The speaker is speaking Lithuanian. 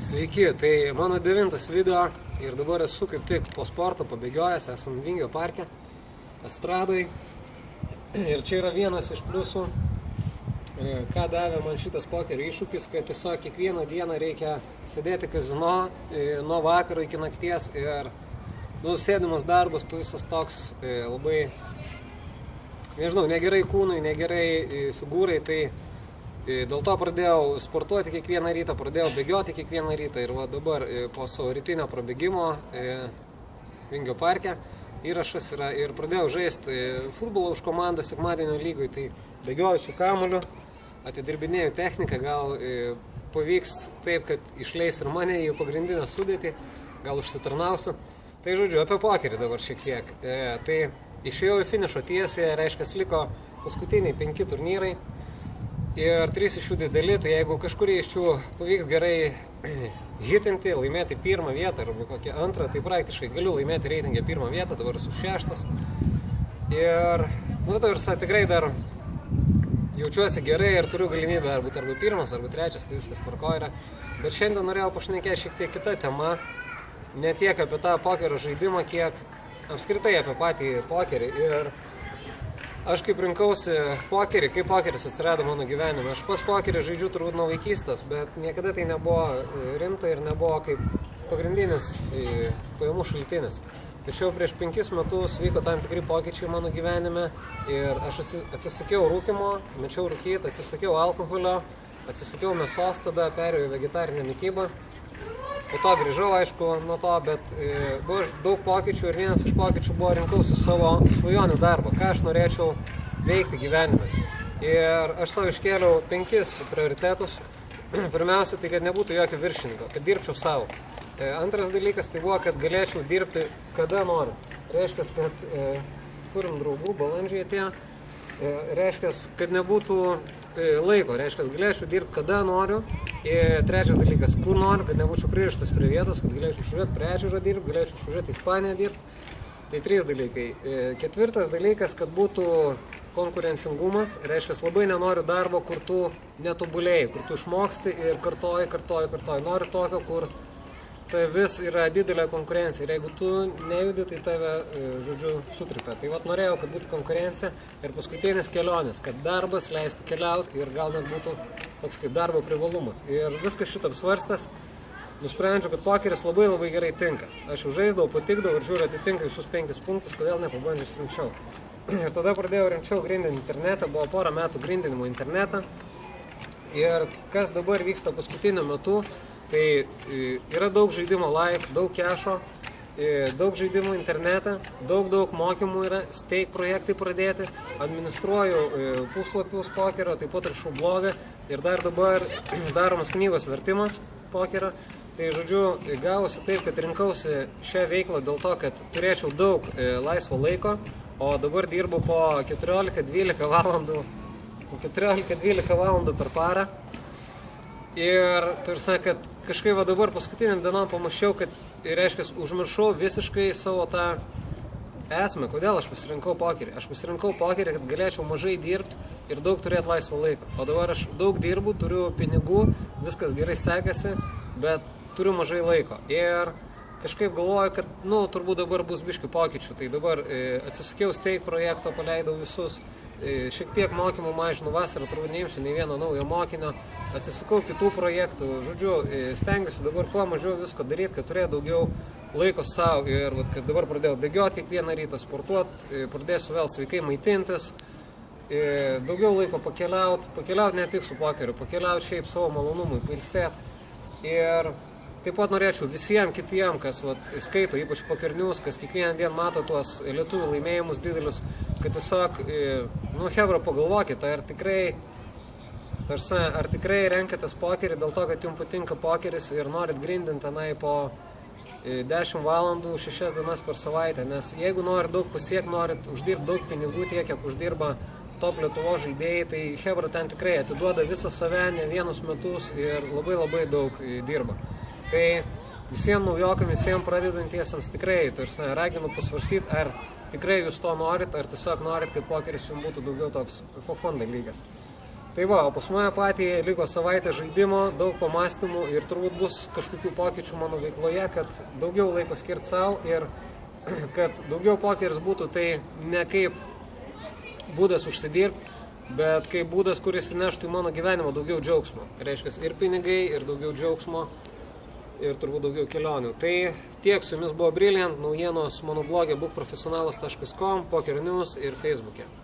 Sveiki, tai mano 9 video ir dabar esu kaip tik po sporto pabėgiojęs, esam Vingio parke, estradoj. Ir čia yra vienas iš pliusų, ką davė man šitas pokerio iššūkis, kad tiesiog kiekvieną dieną reikia sėdėti kazino nuo vakaro iki nakties ir sėdimas darbas, tu visas toks labai, nežinau, negerai kūnui, negerai figūrai, tai dėl to pradėjau sportuoti kiekvieną rytą, pradėjau bėgioti kiekvieną rytą ir va dabar po savo rytinio prabėgimo Vingio parke įrašas yra ir pradėjau žaisti futbolą už komandą sekmadienio lygoj, tai bėgioju su kamuoliu, atidirbinėjau techniką, gal pavyks taip, kad išleis ir mane į pagrindinę sudėtį, gal užsitarnausiu. Tai žodžiu, apie pokerį dabar šiek tiek. Tai išėjau į finišo tiesiąją, reiškia, liko paskutiniai 5 turnyrai. Ir 3 iš jų dideli, tai jeigu kažkurį iš jų pavyks gerai hitinti, laimėti pirmą vietą arba kokią antrą, tai praktiškai galiu laimėti reitingę pirmą vietą, dabar esu 6. Ir, tai tikrai dar jaučiuosi gerai ir turiu galimybę būti arba 1, arba 3, tai viskas tvarko yra. Bet šiandien norėjau pašnekėti šiek tiek kitą temą, ne tiek apie tą pokerio žaidimą, kiek apskritai apie patį pokerį. Ir aš kaip rinkausi pokerį, kaip pokeris atsirado mano gyvenime. Aš pas pokerį žaidžiu turbūt nuo vaikystės, bet niekada tai nebuvo rimta ir nebuvo kaip pagrindinis pajamų šaltinis. Tačiau prieš 5 metus vyko tam tikri pokyčiai mano gyvenime ir aš atsisakiau rūkymo, mečiau rūkyti, atsisakiau alkoholio, atsisakiau mėsos, tada perėjau į vegetarinę mitybą. Po to grįžau, aišku, nuo to, bet buvo daug pokyčių ir vienas iš pokyčių buvo rinkausi savo svajonių darbą, ką aš norėčiau veikti gyvenime. Ir aš savo iškėliau 5 prioritetus. Pirmiausia, tai kad nebūtų jokio viršininko, kad dirbčiau savo. Antras dalykas tai buvo, kad galėčiau dirbti kada noriu. Reiškia, kad turim draugų, balandžiai atėjo. Reiškia, kad nebūtų laiko, reiškia, galėčiau dirbti kada noriu. Ir trečias dalykas, kur noriu, kad nebūčiau pririštas prie vietos, kad galėčiau išvažiuoti prie ežero dirbti, galėčiau išvažiuoti į Ispaniją dirbti. Tai 3 dalykai. 4 dalykas, kad būtų konkurencingumas, reiškia, labai nenoriu darbo, kur tu netobulėjai, kur tu išmoksti ir kartoji. Noriu tokio, kur tai vis yra didelė konkurencija ir jeigu tu nejudi, tai tave, žodžiu, sutripia. Tai vat norėjau, kad būtų konkurencija ir paskutinis kelionės, kad darbas leistų keliauti ir gal net būtų toks kaip darbo privalumas. Ir viskas šitą apsvarstęs, nusprendžiau, kad pokeris labai gerai tinka. Aš jau žaisdavau, patikdavau ir žiūriu, atitinka visus 5 punktus, kodėl nepabandžius rimčiau. Ir tada pradėjau rimčiau grindinti internetą, buvo porą metų grindinimo internetą. Ir kas dabar vyksta paskutiniu metu, tai yra daug žaidimo live, daug kešo, daug žaidimų internete, daug mokymų yra, steik projektai pradėti, administruoju puslapius pokerio, taip pat rašau blogą ir dar dabar daromas knygos vertimas pokerio. Tai žodžiu, gavosi taip, kad rinkausi šią veiklą dėl to, kad turėčiau daug laisvo laiko, o dabar dirbu po 14-12 valandų per parą. Ir tarsi, kad kažkaip dabar paskutiniam dienom pamačiau, kad, reiškia, užmiršau visiškai savo tą esmę, kodėl aš pasirinkau pokerį. Aš pasirinkau pokerį, kad galėčiau mažai dirbti ir daug turėti laisvo laiko. O dabar aš daug dirbu, turiu pinigų, viskas gerai sekasi, bet turiu mažai laiko. Ir kažkaip galvoju, kad, turbūt dabar bus biškių pokyčių. Tai dabar atsisakiau steik projekto, paleidau visus. Šiek tiek mokymų mažinu, vasarą turbūt neimsiu nei vieno naujo mokinio, atsisakau kitų projektų, žodžiu, stengiuosi dabar kuo mažiau visko daryti, kad turėtų daugiau laiko savo ir kad dabar pradėjau bėgioti kiekvieną rytą, sportuoti, pradėsiu vėl sveikai maitintis, daugiau laiko pakeliauti ne tik su pokeriu, pakeliauti šiaip savo malonumui, pailsėti. Ir taip pat norėčiau visiems kitiems, kas skaito, ypač pokernius, kas kiekvieną dieną mato tuos lietuvių laimėjimus didelius, kad tiesiog, hebra, pagalvokite, ar tikrai renkatės pokerį dėl to, kad jums patinka pokeris ir norit grindinti tenai po 10 valandų, 6 dienas per savaitę, nes jeigu norit daug pasiekti, norit uždirbti daug pinigų tiek, kiek uždirba top Lietuvos žaidėjai, tai hebra ten tikrai atiduoda visą save, ne vienus metus ir labai daug dirba. Tai visiems naujokam, visiems pradedantiesiems tikrai raginu pasvarstyti, ar tikrai jūs to norit, ar tiesiog norit, kad pokeris jums būtų daugiau toks for fun dalykas. Tai va, o pas mane patį liko savaitę žaidimo, daug pamastymų ir turbūt bus kažkokių pokyčių mano veikloje, kad daugiau laiko skirti savo ir kad daugiau pokeris būtų tai ne kaip būdas užsidirbti, bet kaip būdas, kuris įneštų į mano gyvenimą daugiau džiaugsmo. Reiškia ir pinigai, ir daugiau džiaugsmo, ir turbūt daugiau kelionių. Tai tiek, su jumis buvo Brilliant, naujienos mano blogė bookprofesionalas.com, Poker News ir Facebook'e.